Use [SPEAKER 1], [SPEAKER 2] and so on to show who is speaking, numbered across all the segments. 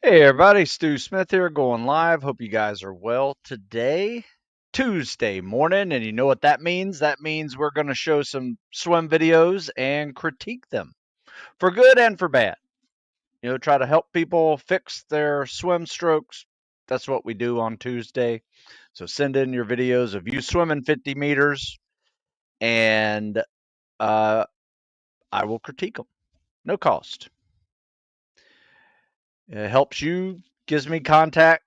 [SPEAKER 1] Hey everybody, Stu Smith here going live. Hope you guys are well today. Tuesday morning, and you know what that means? That means we're going to show some swim videos and critique them for good and for bad. Try to help people fix their swim strokes. That's what we do on Tuesday. So send in your videos of you swimming 50 meters, and uh, I will critique them. No cost. It helps you, gives me content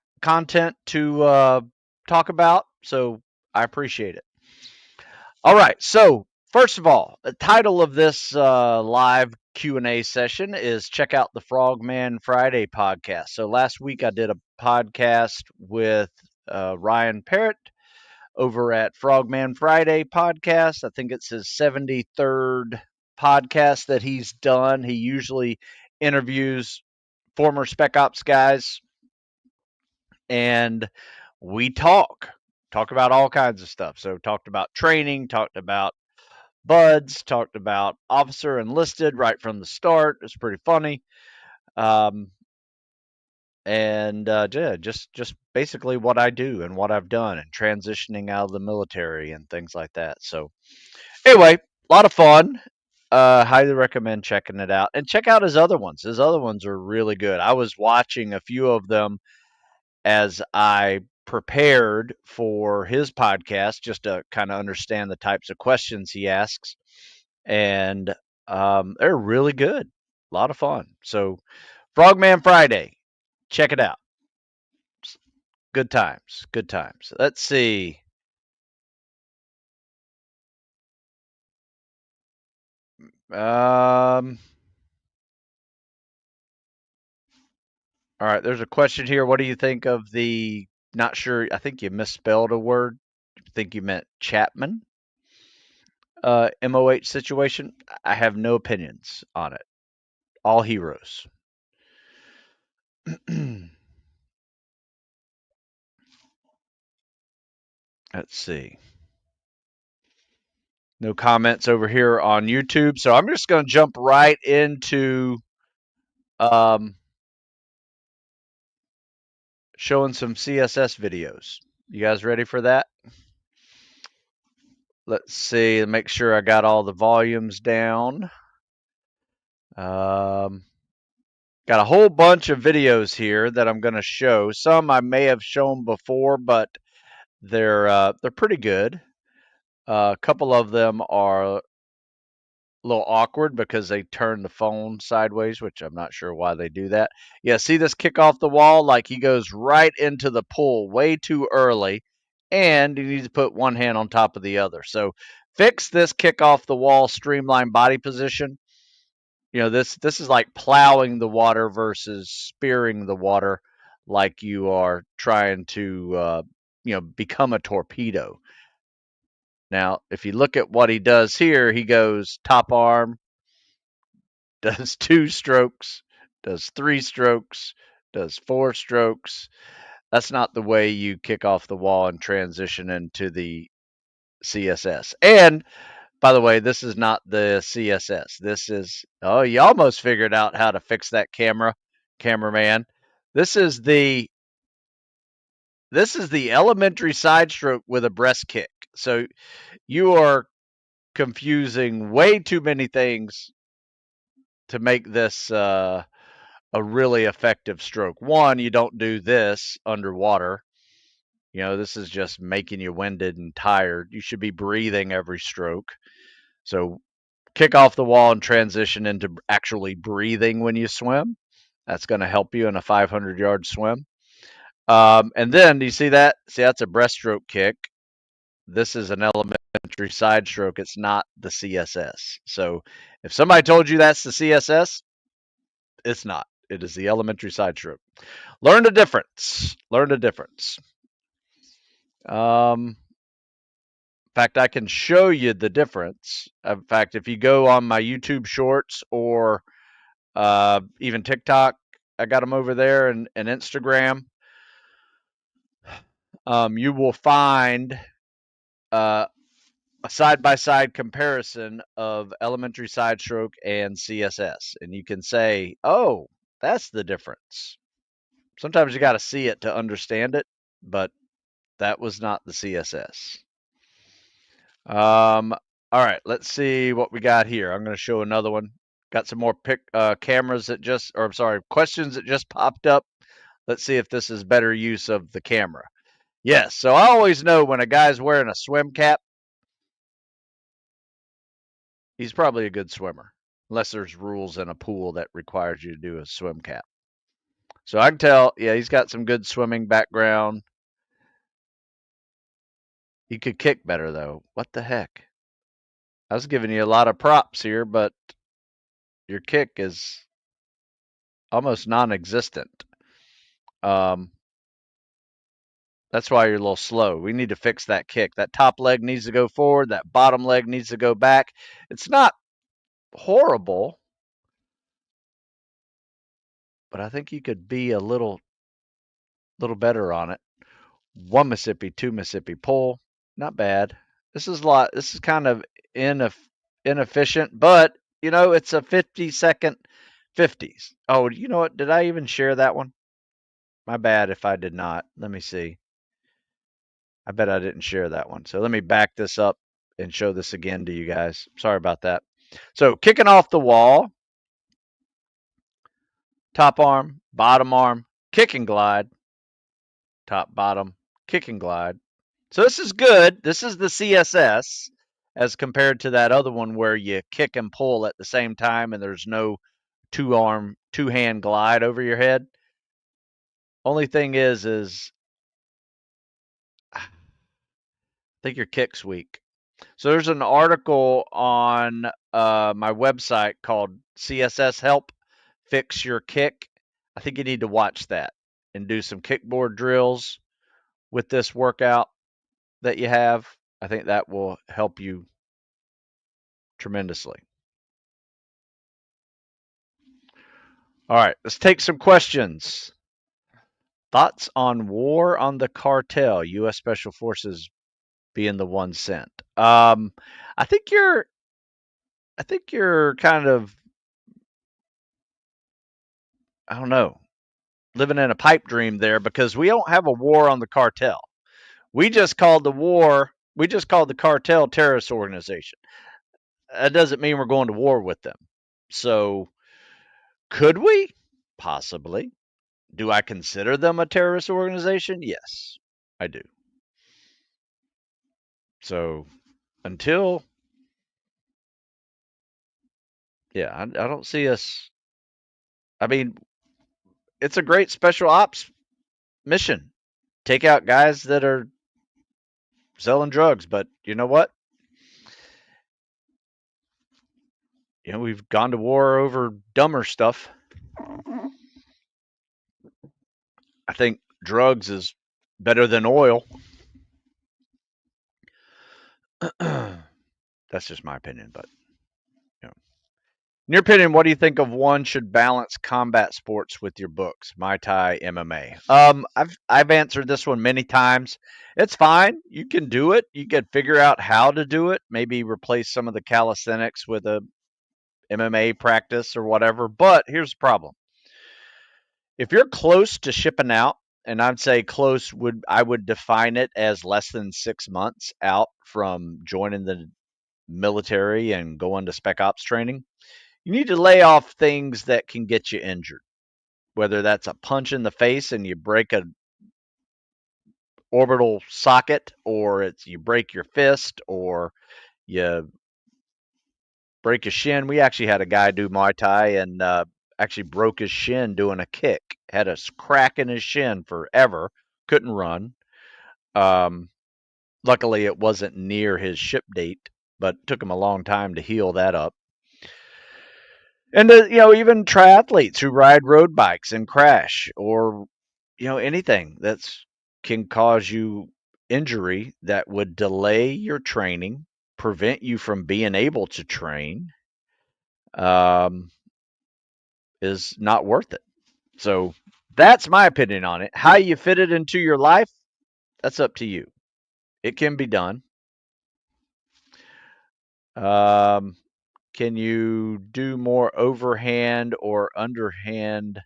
[SPEAKER 1] to talk about. So I appreciate it. All right. So first of all, the title of this live Q&A session is check out the Frogman Friday podcast. So last week I did a podcast with Ryan Parrott over at Frogman Friday podcast. I think it's his 73rd podcast that he's done. He usually interviews former Spec Ops guys, and we talk about all kinds of stuff. So talked about training, talked about buds, talked about officer enlisted right from the start. It's pretty funny. Um, and yeah, just basically what I do and what I've done and transitioning out of the military and things like that. So anyway, a lot of fun. Highly recommend checking it out and check out his other ones. His other ones are really good. I was watching a few of them as I prepared for his podcast just to kind of understand the types of questions he asks. And they're really good. A lot of fun. So, Frogman Friday, check it out. Good times. Good times. Let's see. Um, all right, there's a question here. What do you think of the, not sure, I think you misspelled a word. I think you meant Chapman MOH situation. I have no opinions on it. All heroes. Let's see. No comments over here on YouTube, so I'm just going to jump right into um, showing some CSS videos. You guys ready for that? Let's see. Make sure I got all the volumes down. Um, got a whole bunch of videos here that I'm going to show. Some I may have shown before, but they're pretty good. A couple of them are a little awkward because they turn the phone sideways, which I'm not sure why they do that. Yeah, see this kick off the wall? Like he goes right into the pool way too early, and you need to put one hand on top of the other. So fix this kick off the wall streamline body position. This is like plowing the water versus spearing the water like you are trying to become a torpedo. Now, if you look at what he does here, he goes top arm, does two strokes, does three strokes, does four strokes. That's not the way you kick off the wall and transition into the CSS. And by the way, this is not the CSS. This is, oh, you almost figured out how to fix that cameraman. This is the elementary side stroke with a breast kick. So you are confusing way too many things to make this a really effective stroke. One, you don't do this underwater. This is just making you winded and tired. You should be breathing every stroke. So kick off the wall and transition into actually breathing when you swim. That's going to help you in a 500-yard swim. And then, do you see that? See, that's a breaststroke kick. This is an elementary side stroke. It's not the CSS. So if somebody told you that's the CSS, it's not. It is the elementary side stroke. Learn the difference. Learn the difference. In fact, I can show you the difference. In fact, if you go on my YouTube Shorts or even TikTok, I got them over there, and Instagram. You will find uh, a side-by-side comparison of elementary side stroke and CSS, and you can say, "Oh, that's the difference." Sometimes you got to see it to understand it, but that was not the CSS. All right, let's see what we got here. I'm going to show another one. Got some more cameras that just, or I'm sorry, questions that just popped up. Let's see if this is better use of the camera. Yes, so I always know when a guy's wearing a swim cap, he's probably a good swimmer, unless there's rules in a pool that requires you to do a swim cap. So I can tell, yeah, he's got some good swimming background. He could kick better, though. What the heck? I was giving you a lot of props here, but your kick is almost non-existent. Um, that's why you're a little slow. We need to fix that kick. That top leg needs to go forward. That bottom leg needs to go back. It's not horrible, but I think you could be a little better on it. One Mississippi, two Mississippi pull, not bad. This is a lot. This is kind of inefficient, but it's a 50-second 50s. Oh, you know what? Did I even share that one? My bad if I did not. Let me see. I bet I didn't share that one. So let me back this up and show this again to you guys. Sorry about that. So kicking off the wall, top arm, bottom arm, kick and glide, top, bottom, kick and glide. So this is good. This is the CSS as compared to that other one where you kick and pull at the same time and there's no two hand glide over your head. Only thing is I think your kick's weak. So there's an article on my website called CSS Help Fix Your Kick. I think you need to watch that and do some kickboard drills with this workout that you have. I think that will help you tremendously. All right, let's take some questions. Thoughts on war on the cartel, U.S. Special Forces being the one sent? I think you're kind of, I don't know, living in a pipe dream there because we don't have a war on the cartel. We just called the cartel terrorist organization. That doesn't mean we're going to war with them. So could we? Possibly. Do I consider them a terrorist organization? Yes, I do. So until, yeah, I don't see us. I mean, it's a great special ops mission. Take out guys that are selling drugs, but you know what? We've gone to war over dumber stuff. I think drugs is better than oil. That's just my opinion, but you know. In your opinion, what do you think of one should balance combat sports with your books, Muay Thai, MMA? I've answered this one many times. It's fine. You can do it. You can figure out how to do it. Maybe replace some of the calisthenics with a MMA practice or whatever. But here's the problem: if you're close to shipping out, and I'd say close I would define it as less than 6 months out from joining the military and going to spec ops training, you need to lay off things that can get you injured. Whether that's a punch in the face and you break a orbital socket, or it's you break your fist, or you break a shin. We actually had a guy do Muay Thai and actually broke his shin doing a kick. Had a crack in his shin forever. Couldn't run. Um, Luckily, it wasn't near his ship date, but it took him a long time to heal that up. And even triathletes who ride road bikes and crash, or anything that's can cause you injury that would delay your training, prevent you from being able to train, um, is not worth it. So that's my opinion on it. How you fit it into your life, that's up to you. It can be done. Um, can you do more overhand or underhand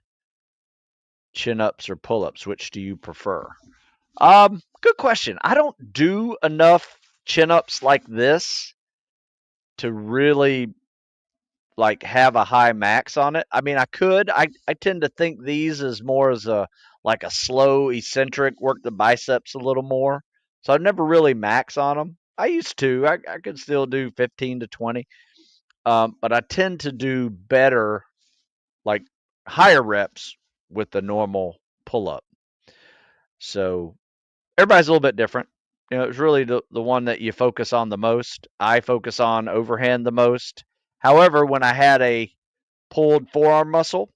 [SPEAKER 1] chin-ups or pull-ups? Which do you prefer? Good question. I don't do enough chin-ups like this to really like have a high max on it. I mean, I could. I tend to think these as more as a like a slow eccentric, work the biceps a little more. So I've never really max on them. I used to. I could still do 15 to 20. But I tend to do better, like higher reps with the normal pull up. So everybody's a little bit different. You know, it's really the one that you focus on the most. I focus on overhand the most. However, when I had a pulled forearm muscle,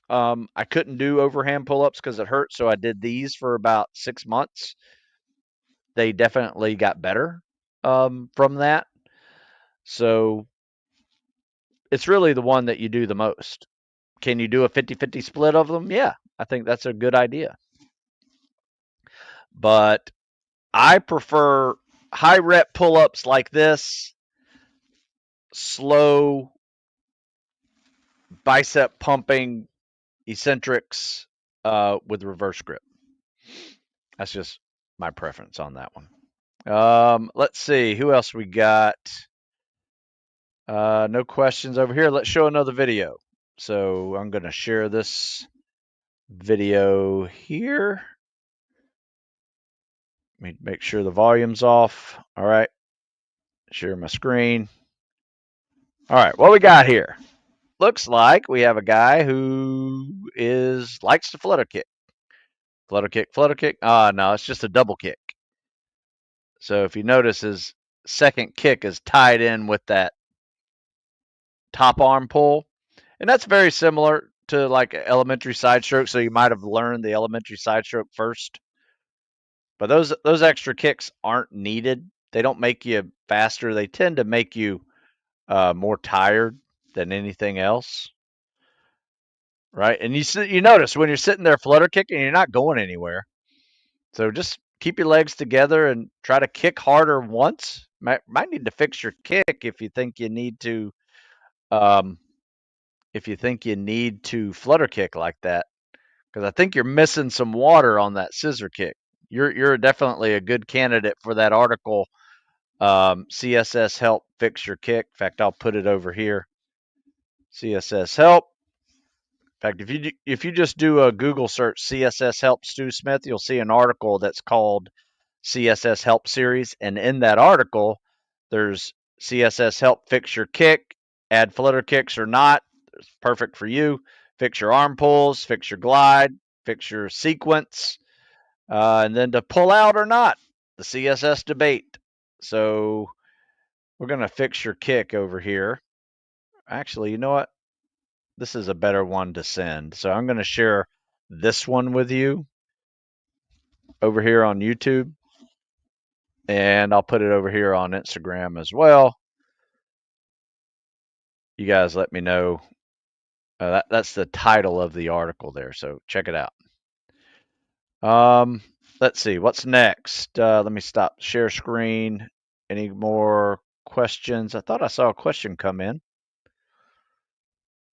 [SPEAKER 1] I couldn't do overhand pull ups because it hurt. So I did these for about 6 months. They definitely got better from that. So it's really the one that you do the most. Can you do a 50-50 split of them? Yeah, I think that's a good idea. But I prefer high rep pull ups like this, slow bicep pumping eccentrics with reverse grip. That's just my preference on that one. Let's see who else we got. No questions over here. Let's show another video. So I'm going to share this video here. Let me make sure the volume's off. All right. Share my screen. All right. What we got here? Looks like we have a guy who likes to flutter kick. Flutter kick, flutter kick. No, it's just a double kick. So if you notice, his second kick is tied in with that top arm pull. And that's very similar to like elementary side stroke. So you might have learned the elementary side stroke first. But those extra kicks aren't needed. They don't make you faster. They tend to make you more tired than anything else. Right? And you notice when you're sitting there flutter kicking, you're not going anywhere. So just keep your legs together and try to kick harder once. Might need to fix your kick if you think you need to flutter kick like that, because I think you're missing some water on that scissor kick. You're definitely a good candidate for that article. CSS help fix your kick. In fact, I'll put it over here. CSS help. In fact, if you just do a Google search CSS help Stu Smith, you'll see an article that's called CSS help series, and in that article, there's CSS help fix your kick, add flutter kicks or not. It's perfect for you. Fix your arm pulls, fix your glide, fix your sequence, and then to pull out or not, the CSS debate. So we're going to fix your kick over here. Actually, you know what? This is a better one to send. So I'm going to share this one with you over here on YouTube. And I'll put it over here on Instagram as well. You guys let me know. That's the title of the article there. So check it out. Let's see. What's next? Let me stop share screen. Any more questions? I thought I saw a question come in.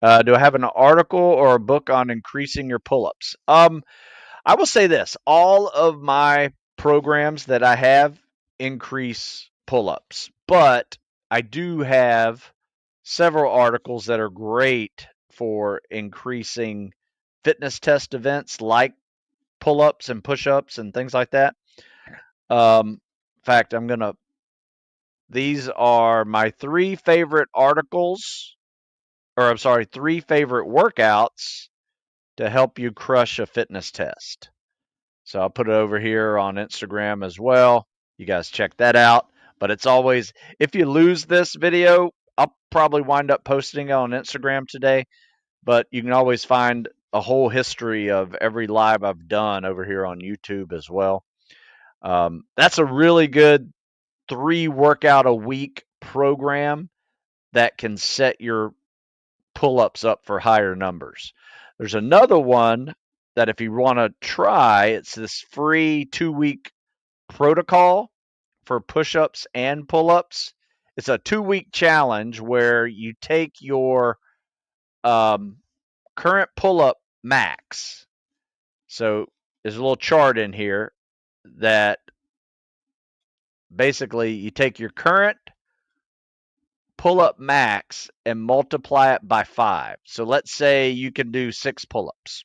[SPEAKER 1] Do I have an article or a book on increasing your pull-ups? I will say this. All of my programs that I have increase pull-ups, but I do have several articles that are great for increasing fitness test events like pull-ups and push-ups and things like that. In fact, these are my three favorite articles, or I'm sorry, three favorite workouts to help you crush a fitness test. So I'll put it over here on Instagram as well. You guys check that out. But it's always, if you lose this video, I'll probably wind up posting it on Instagram today. But you can always find a whole history of every live I've done over here on YouTube as well. That's a really good 3 workout a week program that can set your pull-ups up for higher numbers. There's another one that if you want to try, it's this free 2-week protocol for push-ups and pull-ups. It's a 2-week challenge where you take your current pull-up max So there's a little chart in here that basically you take your current pull-up max and multiply it by 5. So let's say you can do 6 pull-ups.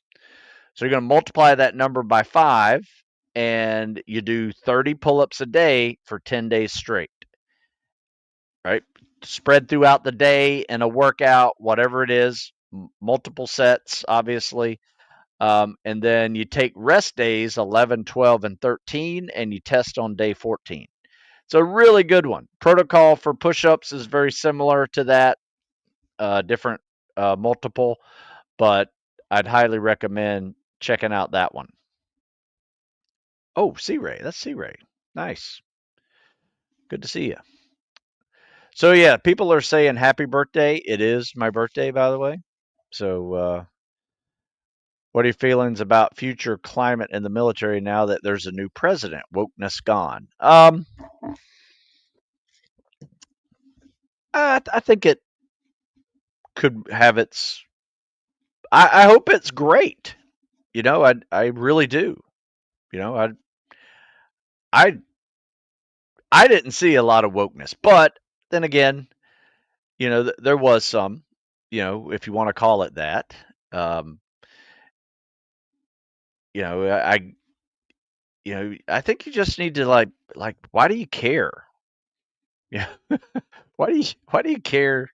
[SPEAKER 1] So you're going to multiply that number by 5, and you do 30 pull-ups a day for 10 days straight, right? Spread throughout the day in a workout, whatever it is, multiple sets, obviously. And then you take rest days 11, 12, and 13, and you test on day 14. It's a really good one. Protocol for push-ups is very similar to that, different multiple, but I'd highly recommend checking out that one. Oh, C-Ray. That's C-Ray. Nice. Good to see you. So yeah, people are saying happy birthday. It is my birthday, by the way. So what are your feelings about future climate in the military now that there's a new president? Wokeness gone. I think it could have its. I hope it's great. I really do. You know, I I didn't see a lot of wokeness, but then again, there was some. If you want to call it that. Um, you know, I I think you just need to why do you care? Yeah, why do you care?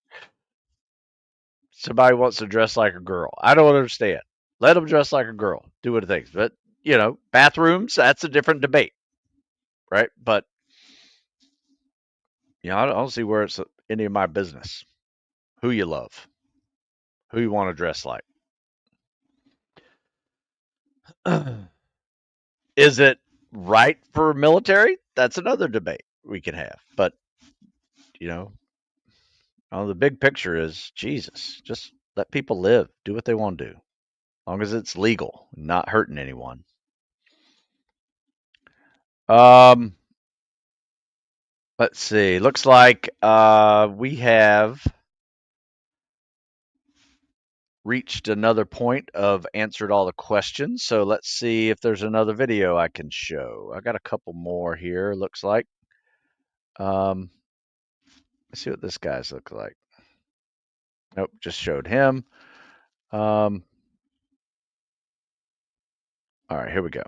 [SPEAKER 1] Somebody wants to dress like a girl. I don't understand. Let them dress like a girl. Do what it takes. But bathrooms, that's a different debate, right? But I don't see where it's any of my business. Who you love, who you want to dress like. Is it right for military? That's another debate we can have. But you know, the big picture is Jesus. Just let people live, do what they want to do, as long as it's legal, not hurting anyone. Um, let's see. Looks like we have reached another point of answered all the questions. So let's see if there's another video I can show. I got a couple more here. Looks like. Um, let's see what this guy's look like. Nope, just showed him. All right, here we go.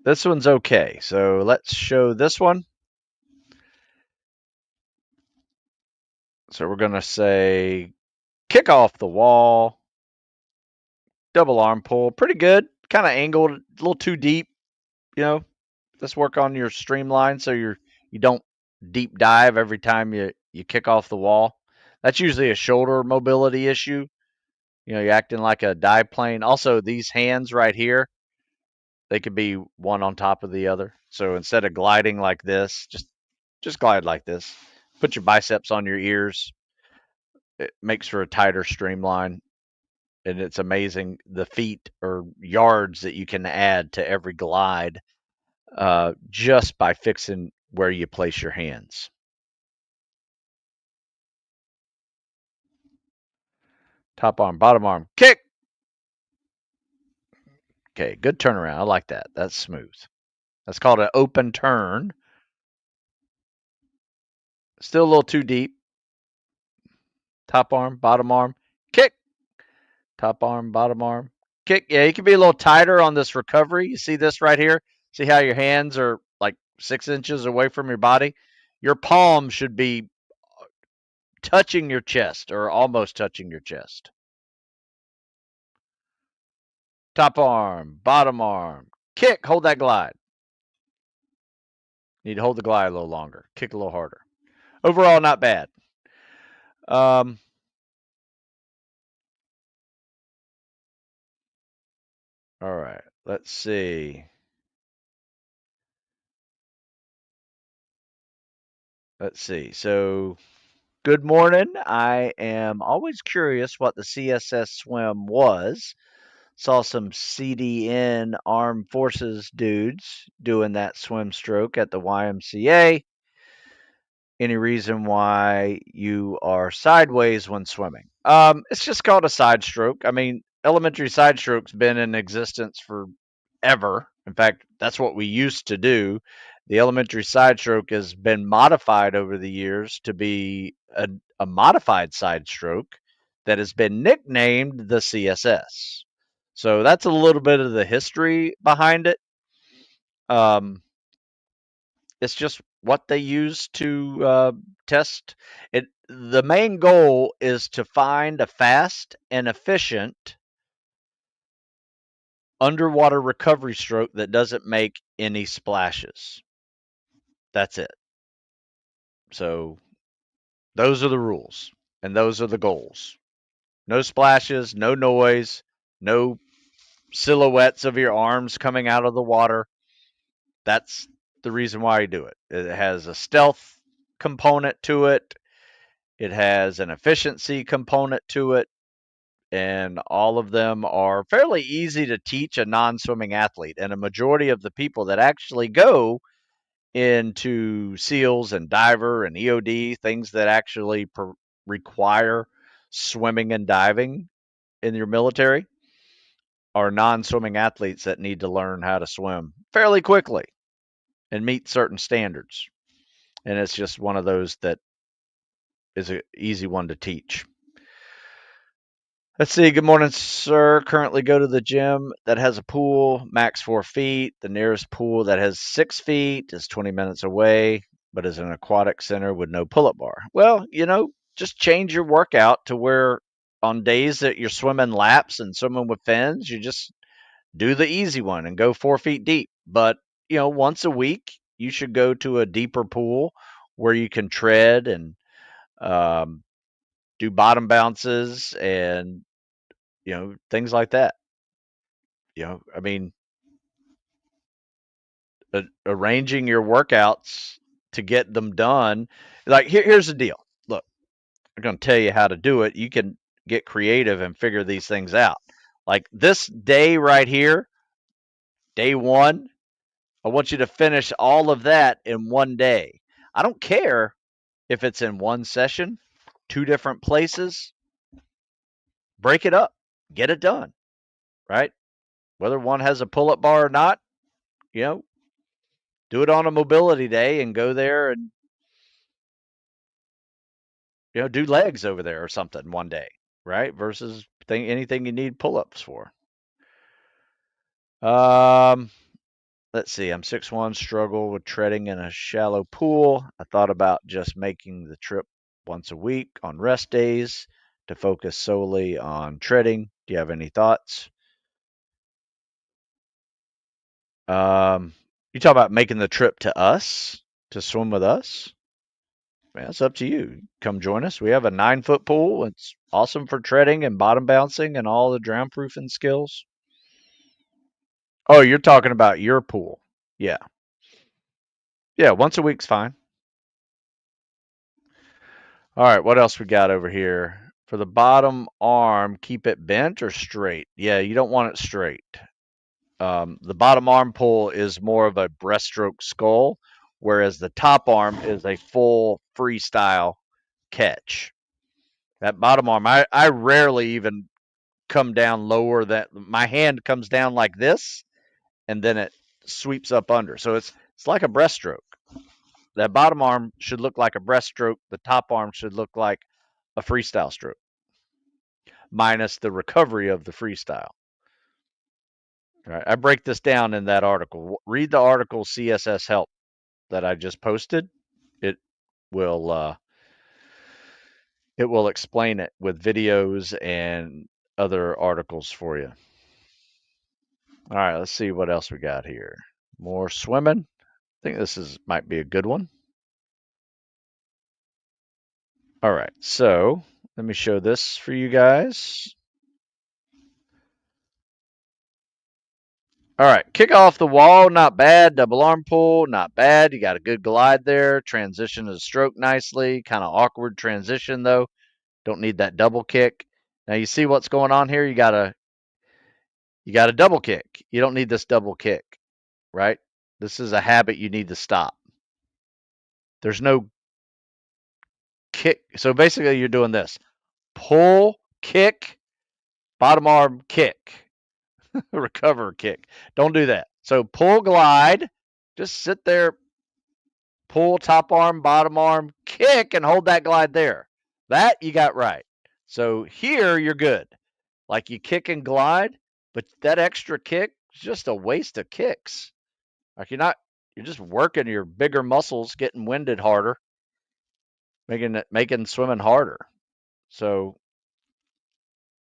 [SPEAKER 1] This one's okay. So let's show this one. So we're going to say kick off the wall, double arm pull. Pretty good. Kind of angled, a little too deep. Let's work on your streamline so you don't deep dive every time you kick off the wall. That's usually a shoulder mobility issue. You're acting like a dive plane. Also, these hands right here, they could be one on top of the other. So instead of gliding like this, just glide like this. Put your biceps on your ears. It makes for a tighter streamline, and it's amazing the feet or yards that you can add to every glide just by fixing where you place your hands. Top arm, bottom arm, kick. Okay, good turnaround. I like that. That's smooth. That's called an open turn. Still a little too deep. Top arm, bottom arm, kick. Top arm, bottom arm, kick. Yeah, you can be a little tighter on this recovery. You see this right here? See how your hands are like 6 inches away from your body? Your palm should be touching your chest or almost touching your chest. Top arm, bottom arm, kick. Hold that glide. Need to hold the glide a little longer. Kick a little harder. Overall, not bad. Um, all right. Let's see. So, good morning. I am always curious what the CSS swim was. Saw some CDN Armed Forces dudes doing that swim stroke at the YMCA. Any reason why you are sideways when swimming? It's just called a side stroke. I mean, elementary side stroke's been in existence forever. In fact, that's what we used to do. The elementary side stroke has been modified over the years to be a modified side stroke that has been nicknamed the CSS. So that's a little bit of the history behind it. Um, it's just what they use to test it. The main goal is to find a fast and efficient underwater recovery stroke that doesn't make any splashes. That's it. So those are the rules and those are the goals. No splashes, no noise, no silhouettes of your arms coming out of the water. That's the reason why you do it. It has a stealth component to it. It has an efficiency component to it, and all of them are fairly easy to teach a non swimming athlete. And a majority of the people that actually go into SEALs and diver and EOD, things that actually require swimming and diving in your military, are non swimming athletes that need to learn how to swim fairly quickly and meet certain standards. And it's just one of those that is an easy one to teach. Let's see. Good morning, sir. Currently go to the gym that has a pool, max 4 feet. The nearest pool that has 6 feet is 20 minutes away, but is an aquatic center with no pull up bar. Well, just change your workout to where on days that you're swimming laps and swimming with fins, you just do the easy one and go 4 feet deep. But, once a week, you should go to a deeper pool where you can tread and um, do bottom bounces and things like that. I mean, arranging your workouts to get them done. Like here's the deal. Look, I'm going to tell you how to do it. You can get creative and figure these things out. Like this day right here, day 1, I want you to finish all of that in one day. I don't care if it's in one session, 2 different places. Break it up. Get it done, right? Whether one has a pull-up bar or not, do it on a mobility day and go there and do legs over there or something one day, right? Versus anything you need pull-ups for. Um, let's see. I'm 6'1", struggle with treading in a shallow pool. I thought about just making the trip once a week on rest days to focus solely on treading. Do you have any thoughts? You talk about making the trip to us to swim with us? Man, it's up to you. Come join us. We have a 9-foot pool. It's awesome for treading and bottom bouncing and all the drown proofing skills. Oh, you're talking about your pool. Yeah. Yeah, once a week's fine. All right, what else we got over here? For the bottom arm, keep it bent or straight? Yeah, you don't want it straight. The bottom arm pull is more of a breaststroke scull, whereas the top arm is a full freestyle catch. That bottom arm, I rarely even come down lower. That my hand comes down like this, and then it sweeps up under. So it's like a breaststroke. That bottom arm should look like a breaststroke. The top arm should look like a freestyle stroke, minus the recovery of the freestyle. Right? I break this down in that article. Read the article CSS help that I just posted. It will explain it with videos and other articles for you. All right, let's see what else we got here. More swimming. I think this might be a good one. All right, so let me show this for you guys. All right, kick off the wall, not bad. Double arm pull, not bad. You got a good glide there. Transition to the stroke nicely. Kind of awkward transition though. Don't need that double kick. Now you see what's going on here. You got a double kick. You don't need this double kick, right? This is a habit you need to stop. There's no kick. So basically, you're doing this. pull, kick, bottom arm, kick, recover, kick. Don't do that. So pull, glide, just sit there, pull, top arm, bottom arm, kick, and hold that glide there. That you got right. So here you're good. Like you kick and glide, but that extra kick is just a waste of kicks. Like you're just working your bigger muscles, getting winded harder, making swimming harder. So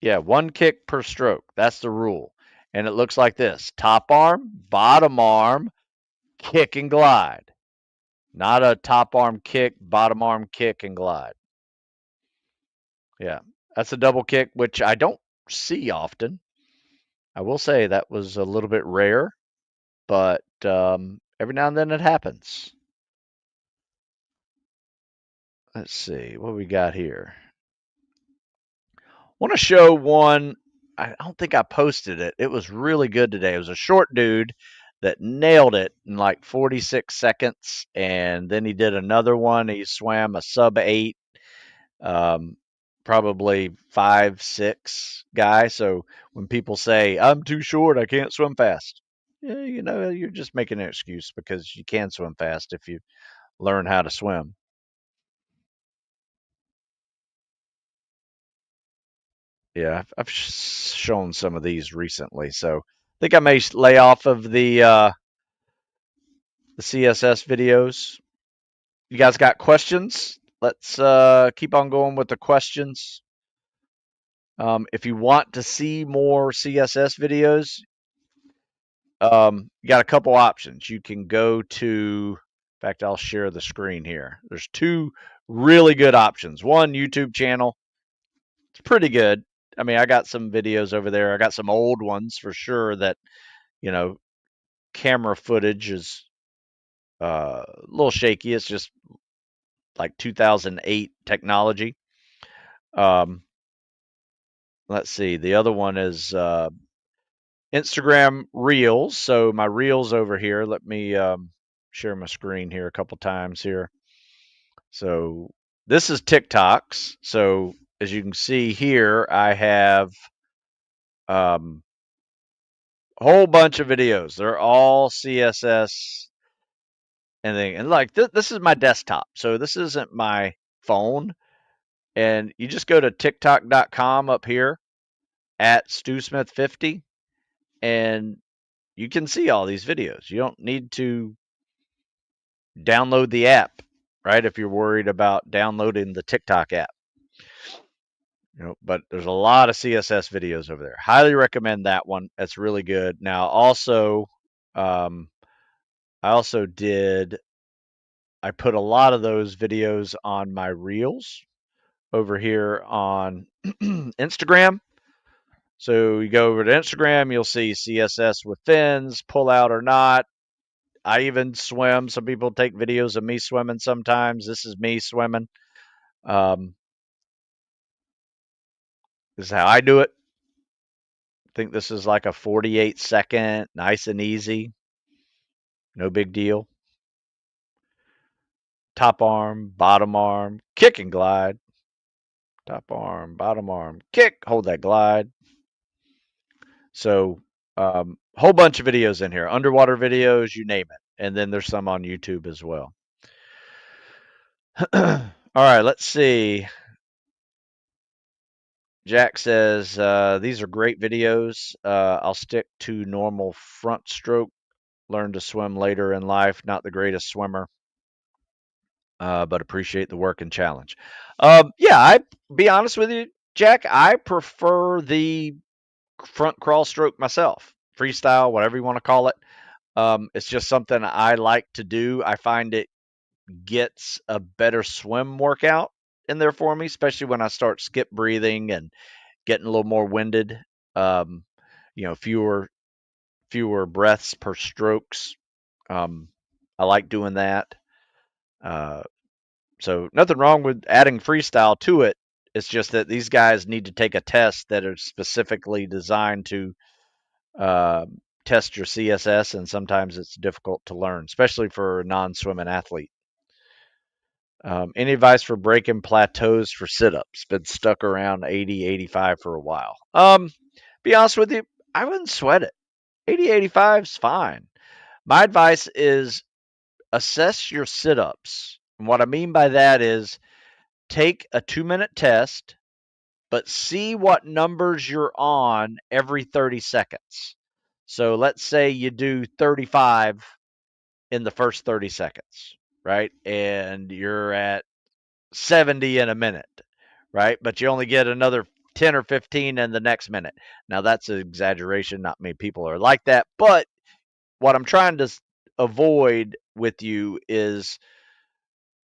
[SPEAKER 1] yeah, one kick per stroke. That's the rule. And it looks like this: top arm, bottom arm, kick and glide. Not a top arm kick, bottom arm kick and glide. Yeah, that's a double kick, which I don't see often. I will say that was a little bit rare, but every now and then it happens. Let's see what we got here. Want to show one. I don't think I posted it. It was really good today. It was a short dude that nailed it in like 46 seconds, and then he did another one. He swam a sub 8, um, probably 5'6" guy. So when people say I'm too short, I can't swim fast, yeah, you're just making an excuse because you can swim fast if you learn how to swim. Yeah, I've shown some of these recently, so I think I may lay off of the CSS videos. You guys got questions? Let's keep on going with the questions. If you want to see more CSS videos, you got a couple options. You can go to, in fact, I'll share the screen here. There's two really good options. One, YouTube channel. It's pretty good. I mean, I got some videos over there. I got some old ones for sure that, you know, camera footage is a little shaky. It's just like 2008 technology. Um, let's see. The other one is Instagram Reels. So my Reels over here. Let me share my screen here a couple times here. So this is TikToks. So as you can see here, I have a whole bunch of videos. They're all CSS and like this is my desktop. So this isn't my phone. And you just go to tiktok.com up here at StuSmith50 and you can see all these videos. You don't need to download the app, right? If you're worried about downloading the TikTok app. But there's a lot of CSS videos over there. Highly recommend that one. It's really good. Now, also, I put a lot of those videos on my Reels over here on Instagram. So you go over to Instagram, you'll see CSS with fins, pull out or not. I even swim. Some people take videos of me swimming sometimes. This is me swimming. Um, this is how I do it. I think this is like a 48-second, nice and easy. No big deal. Top arm, bottom arm, kick and glide. Top arm, bottom arm, kick, hold that glide. So, whole bunch of videos in here, underwater videos, you name it. And then there's some on YouTube as well. All right, let's see. Jack says, these are great videos. I'll stick to normal front stroke. Learn to swim later in life. Not the greatest swimmer, but appreciate the work and challenge. Yeah, I be honest with you, Jack. I prefer the front crawl stroke myself, freestyle, whatever you want to call it. It's just something I like to do. I find it gets a better swim workout in there for me, especially when I start skip breathing and getting a little more winded. Um, fewer breaths per strokes. I like doing that. Uh, so nothing wrong with adding freestyle to it. It's just that these guys need to take a test that are specifically designed to uh, test your CSS, and sometimes it's difficult to learn, especially for a non-swimming athlete. Any advice for breaking plateaus for sit-ups? Been stuck around 80, 85 for a while. Be honest with you, I wouldn't sweat it. 80, 85 is fine. My advice is assess your sit-ups. And what I mean by that is take a 2-minute test, but see what numbers you're on every 30 seconds. So let's say you do 35 in the first 30 seconds, right? And you're at 70 in a minute, right? But you only get another 10 or 15 in the next minute. Now, that's an exaggeration. Not many people are like that. But what I'm trying to avoid with you is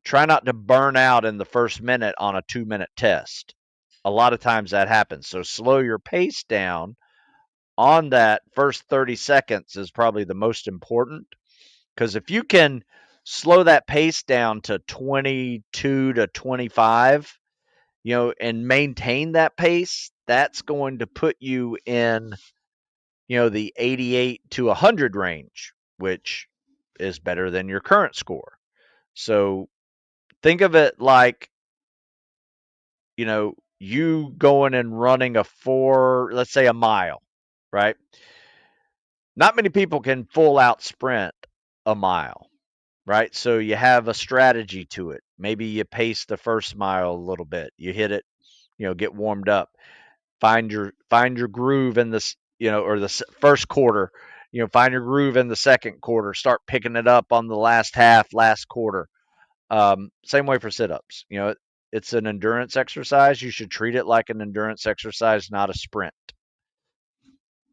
[SPEAKER 1] try not to burn out in the first minute on a 2-minute test. A lot of times that happens. So slow your pace down on that first 30 seconds is probably the most important. Because if you can slow that pace down to 22 to 25, and maintain that pace, that's going to put you in, the 88 to 100 range, which is better than your current score. So think of it like, you going and running let's say a mile, right? Not many people can full out sprint a mile, right? So you have a strategy to it. Maybe you pace the first mile a little bit. You hit it, get warmed up. Find your groove in this, or the first quarter. Find your groove in the second quarter. Start picking it up on the last half, last quarter. Same way for sit-ups. It's an endurance exercise. You should treat it like an endurance exercise, not a sprint.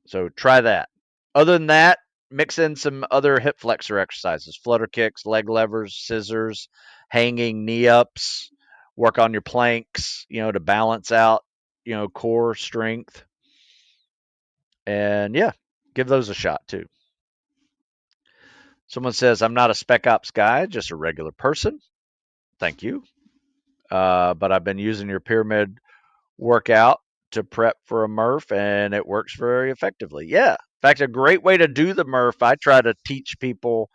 [SPEAKER 1] So try that. Other than that, mix in some other hip flexor exercises: flutter kicks, leg levers, scissors, hanging, knee ups. Work on your planks, to balance out, core strength. And yeah, give those a shot too. Someone says, I'm not a spec ops guy, just a regular person. Thank you. But I've been using your pyramid workout to prep for a Murph, and it works very effectively. Yeah. In fact, a great way to do the Murph, I try to teach people,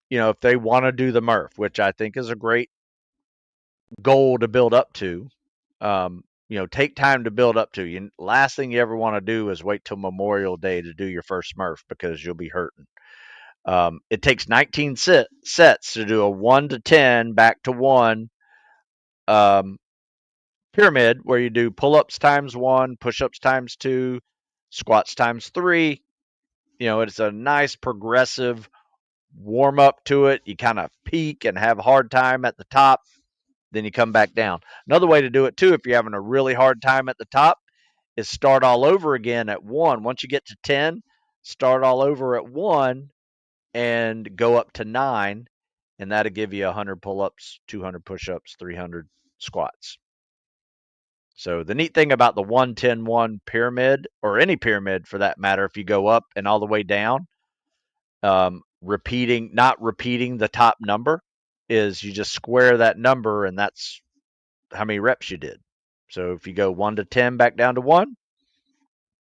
[SPEAKER 1] if they want to do the Murph, which I think is a great goal to build up to. Take time to build up to. Last thing you ever want to do is wait till Memorial Day to do your first Murph because you'll be hurting. It takes 19 sets to do a 1 to 10 back to 1 pyramid where you do pull-ups times 1, push-ups times 2, squats times 3. It's a nice progressive warm up to it. You kind of peak and have a hard time at the top, then you come back down. Another way to do it too, if you're having a really hard time at the top, is start all over again at 1. Once you get to 10, start all over at 1 and go up to 9, and that'll give you 100 pull-ups, 200 push-ups, 300 squats. So the neat thing about the 1-10-1 pyramid, or any pyramid for that matter, if you go up and all the way down, not repeating the top number, is you just square that number, and that's how many reps you did. So if you go 1 to 10 back down to 1,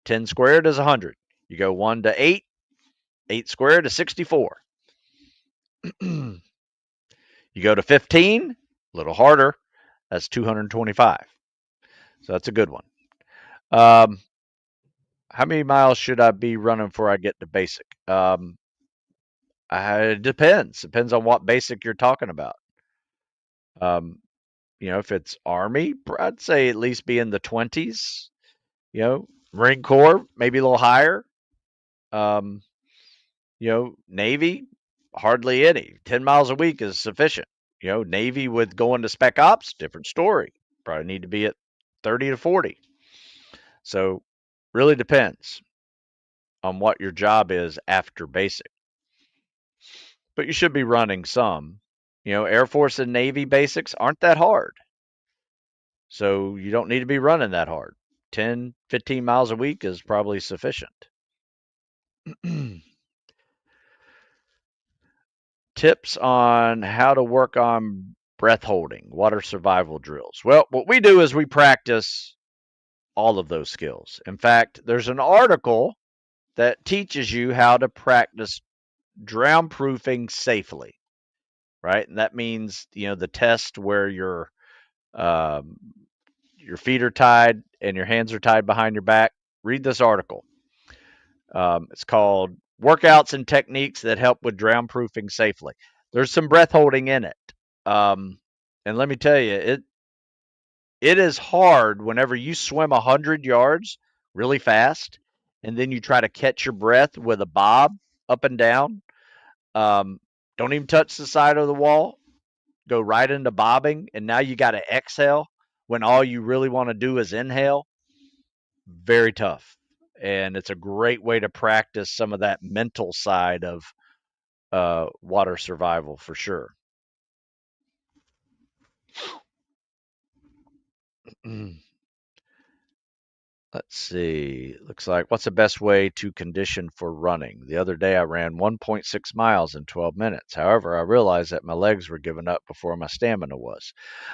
[SPEAKER 1] 10 squared is 100. You go 1 to 8, 8 squared is 64. You go to 15, a little harder, that's 225. So that's a good one. How many miles should I be running before I get to basic? It depends. Depends on what basic you're talking about. If it's Army, I'd say at least be in the 20s. Marine Corps, maybe a little higher. Navy, hardly any. 10 miles a week is sufficient. Navy with going to spec ops, different story. Probably need to be at 30 to 40. So really depends on what your job is after basic. But you should be running some. Air Force and Navy basics aren't that hard. So you don't need to be running that hard. 10, 15 miles a week is probably sufficient. Tips on how to work on breath holding, water survival drills. Well, what we do is we practice all of those skills. In fact, there's an article that teaches you how to practice drown proofing safely, right? And that means, the test where um, your feet are tied and your hands are tied behind your back. Read this article. It's called Workouts and Techniques That Help with Drown Proofing Safely. There's some breath holding in it. And let me tell you, it is hard whenever you swim 100 yards really fast and then you try to catch your breath with a bob up and down. Don't even touch the side of the wall. Go right into bobbing. And now you got to exhale when all you really want to do is inhale. Very tough. And it's a great way to practice some of that mental side of water survival for sure. Let's see. Looks like what's the best way to condition for running? The other day I ran 1.6 miles in 12 minutes. However, I realized that my legs were giving up before my stamina was.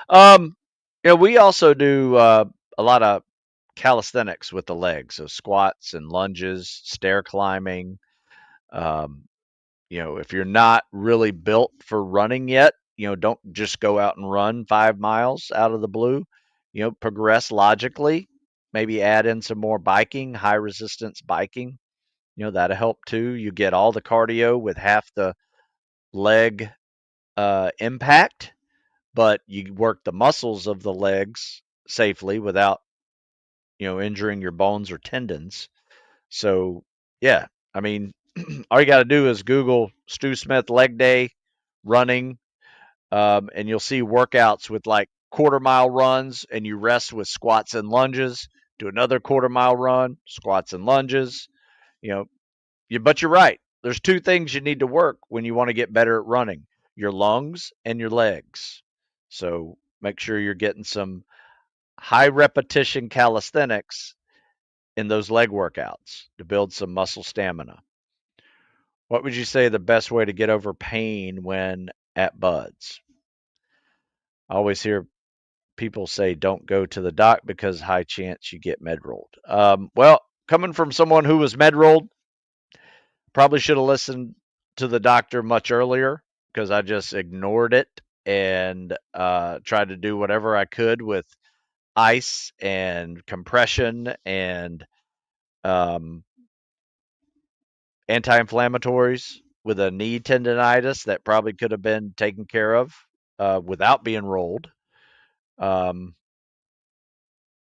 [SPEAKER 1] Um, we also do a lot of calisthenics with the legs, so squats and lunges, stair climbing. Um, if you're not really built for running yet, don't just go out and run 5 miles out of the blue. Progress logically. Maybe add in some more biking, high resistance biking. That'll help too. You get all the cardio with half the leg impact, but you work the muscles of the legs safely without, injuring your bones or tendons. So, yeah, I mean, all you got to do is Google Stu Smith leg day running, and you'll see workouts with like quarter-mile runs, and you rest with squats and lunges. Do another quarter-mile run, squats and lunges. You know, but you're right. There's two things you need to work when you want to get better at running: your lungs and your legs. So make sure you're getting some high repetition calisthenics in those leg workouts to build some muscle stamina. What would you say the best way to get over pain when at buds? I always hear people say don't go to the doc because high chance you get med rolled. Well, coming from someone who was med rolled, probably should have listened to the doctor much earlier because I just ignored it and tried to do whatever I could with ice and compression and um, anti-inflammatories with a knee tendonitis that probably could have been taken care of without being rolled. Um,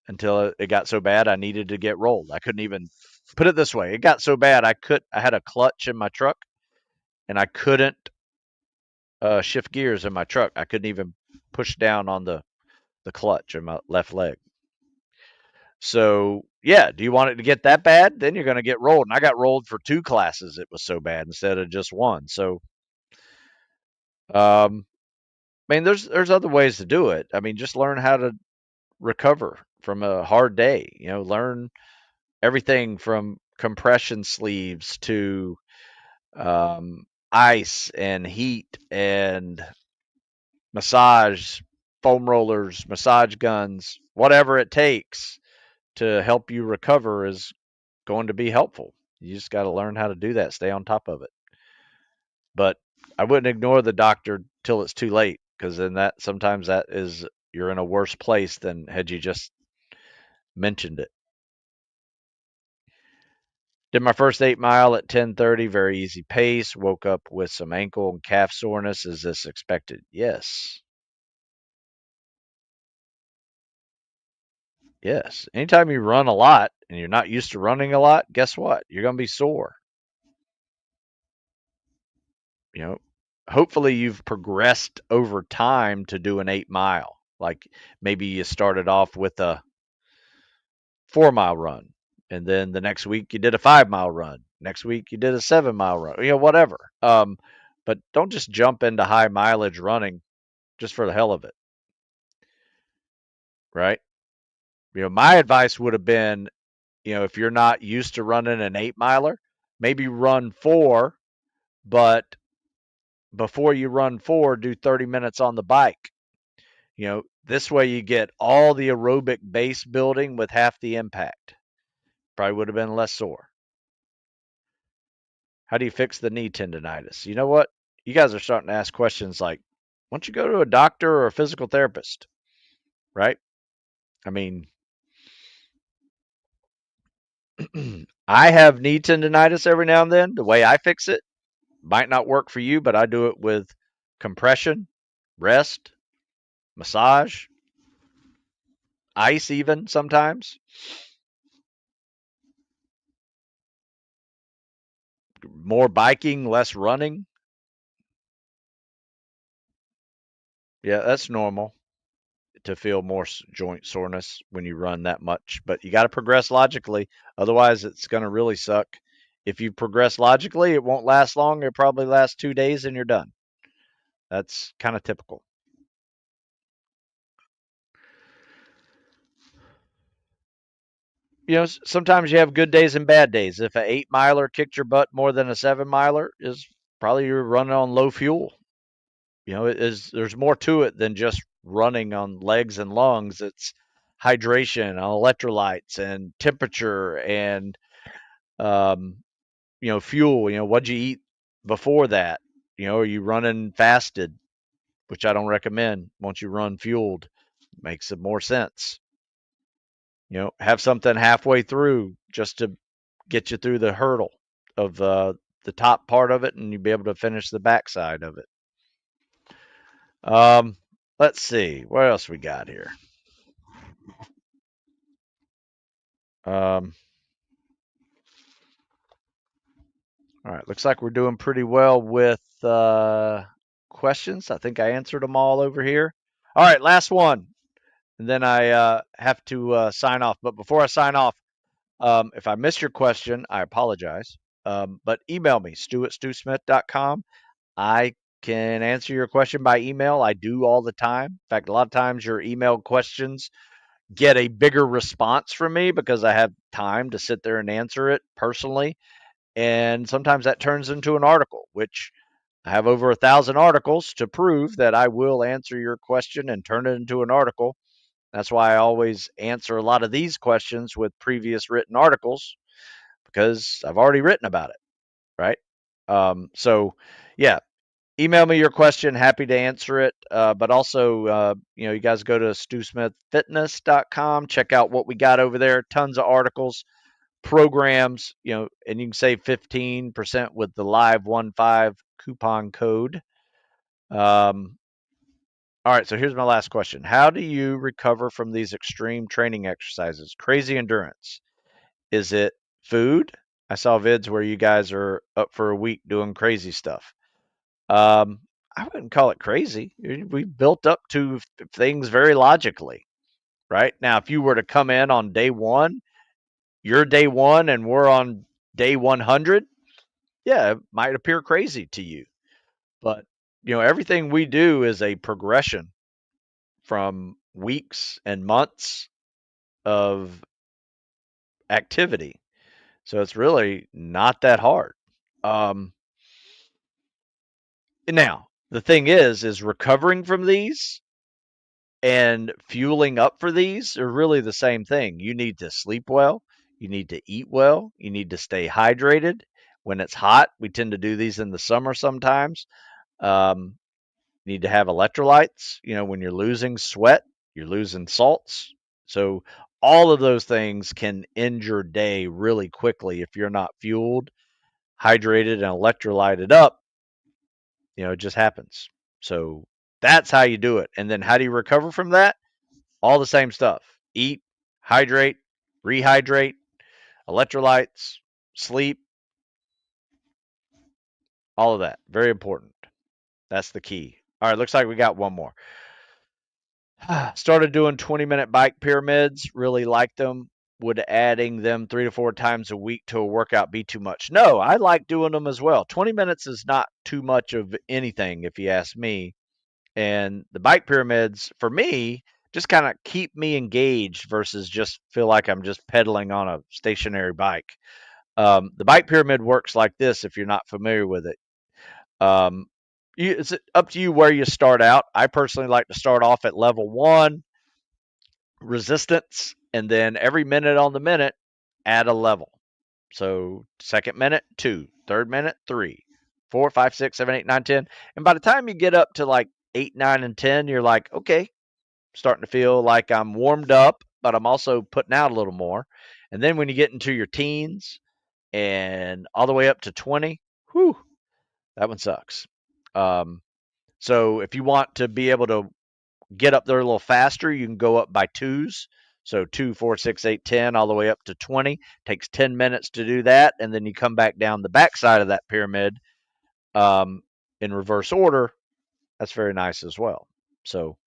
[SPEAKER 1] until it got so bad I needed to get rolled. I couldn't even put it this way. It got so bad I had a clutch in my truck and I couldn't shift gears in my truck. I couldn't even push down on the clutch in my left leg. So yeah, do you want it to get that bad? Then you're going to get rolled. And I got rolled for 2 classes. It was so bad instead of just one. So I mean, there's other ways to do it. I mean, just learn how to recover from a hard day. Learn everything from compression sleeves to ice and heat and massage, foam rollers, massage guns, whatever it takes to help you recover is going to be helpful. You just got to learn how to do that, stay on top of it. But I wouldn't ignore the doctor till it's too late because then that sometimes that is you're in a worse place than had you just mentioned it. Did my first 8 mile at 10:30, very easy pace. Woke up with some ankle and calf soreness. Is this expected? Yes. Yes. Anytime you run a lot and you're not used to running a lot, guess what? You're going to be sore. You know, hopefully you've progressed over time to do an 8 mile. Like maybe you started off with a 4 mile run, and then the next week you did a 5 mile run. Next week you did a 7 mile run. Whatever. But don't just jump into high mileage running just for the hell of it, right? My advice would have been, if you're not used to running an 8 miler, maybe run four, but before you run four, do 30 minutes on the bike. This way you get all the aerobic base building with half the impact. Probably would have been less sore. How do you fix the knee tendonitis? You know what? You guys are starting to ask questions like why don't you go to a doctor or a physical therapist, right? I mean, I have knee tendonitis every now and then. The way I fix it might not work for you, but I do it with compression, rest, massage, ice, even sometimes. More biking, less running. Yeah, that's normal to feel more joint soreness when you run that much, but you got to progress logically. Otherwise, it's going to really suck. If you progress logically, it won't last long. It probably lasts 2 days and you're done. That's kind of typical. Sometimes you have good days and bad days. If an 8 miler kicked your butt more than a 7 miler, is probably you're running on low fuel. There's more to it than just running on legs and lungs. It's hydration, electrolytes, and temperature, and um, fuel. What'd you eat before that? Are you running fasted, which I don't recommend. Once you run fueled, makes it more sense. Have something halfway through just to get you through the hurdle of the top part of it, and you'll be able to finish the backside of it. Um, let's see what else we got here. Um, all right, looks like we're doing pretty well with questions. I think I answered them all over here. All right, last one, and then I have to sign off. But before I sign off, if I missed your question, I apologize. But email me, stu@stewsmith.com. I can answer your question by email. I do all the time. In fact, a lot of times your email questions get a bigger response from me because I have time to sit there and answer it personally. And sometimes that turns into an article, which I have over 1,000 articles to prove that I will answer your question and turn it into an article. That's why I always answer a lot of these questions with previous written articles because I've already written about it, right? So, yeah, email me your question. Happy to answer it. But also, you guys go to stewsmithfitness.com. Check out what we got over there. Tons of articles, programs, and you can save 15% with the Live15 coupon code. All right, so here's my last question. How do you recover from these extreme training exercises? Crazy endurance. Is it food? I saw vids where you guys are up for a week doing crazy stuff. I wouldn't call it crazy. We built up to things very logically, right? Now, if you were to come in on day one, you're day one and we're on day 100, yeah, it might appear crazy to you. But, everything we do is a progression from weeks and months of activity. So it's really not that hard. Um, Now, the thing is recovering from these and fueling up for these are really the same thing. You need to sleep well, you need to eat well, you need to stay hydrated. When it's hot, we tend to do these in the summer sometimes. Um, you need to have electrolytes. When you're losing sweat, you're losing salts. So all of those things can end your day really quickly if you're not fueled, hydrated, and electrolyted up. It just happens. So that's how you do it. And then how do you recover from that? All the same stuff. Eat, hydrate, rehydrate, electrolytes, sleep, all of that. Very important. That's the key. All right, looks like we got one more. Started doing 20-minute bike pyramids. Really liked them. Would adding them 3 to 4 times a week to a workout be too much? No, I like doing them as well. 20 minutes is not too much of anything, if you ask me. And the bike pyramids, for me, just kind of keep me engaged versus just feel like I'm just pedaling on a stationary bike. The bike pyramid works like this if you're not familiar with it. Um, it's up to you where you start out. I personally like to start off at level 1, resistance, and then every minute on the minute, add a level. So second minute, 2, third minute, 3, 4, 5, 6, 7, 8, 9, 10. And by the time you get up to like 8, 9, and 10, you're like, okay, starting to feel like I'm warmed up, but I'm also putting out a little more. And then when you get into your teens and all the way up to 20, whew, that one sucks. Um, so if you want to be able to get up there a little faster, you can go up by twos. So 2, 4, 6, 8, 10, all the way up to 20. Takes 10 minutes to do that. And then you come back down the backside of that pyramid um, in reverse order. That's very nice as well. So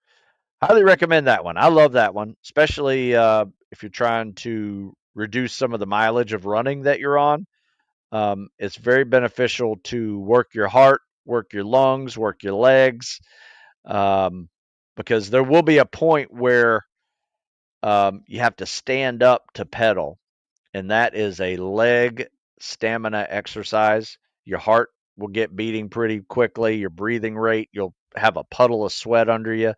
[SPEAKER 1] highly recommend that one. I love that one, especially if you're trying to reduce some of the mileage of running that you're on. It's very beneficial to work your heart, work your lungs, work your legs, um, because there will be a point where you have to stand up to pedal, and that is a leg stamina exercise. Your heart will get beating pretty quickly, your breathing rate, you'll have a puddle of sweat under you.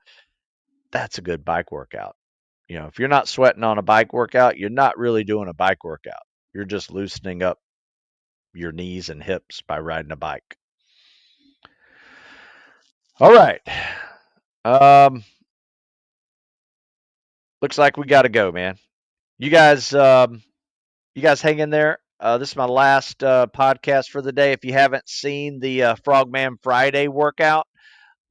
[SPEAKER 1] That's a good bike workout. If you're not sweating on a bike workout, you're not really doing a bike workout. You're just loosening up your knees and hips by riding a bike. All right. Um, looks like we got to go, man. You guys, you guys hang in there. This is my last podcast for the day. If you haven't seen the Frogman Friday workout,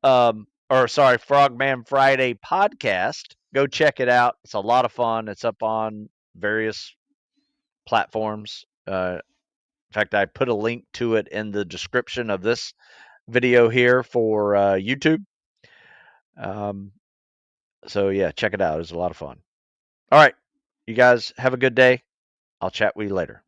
[SPEAKER 1] or sorry, Frogman Friday podcast, go check it out. It's a lot of fun. It's up on various platforms. In fact, I put a link to it in the description of this video here for YouTube. Um, so yeah, check it out. It's a lot of fun. All right, you guys have a good day. I'll chat with you later.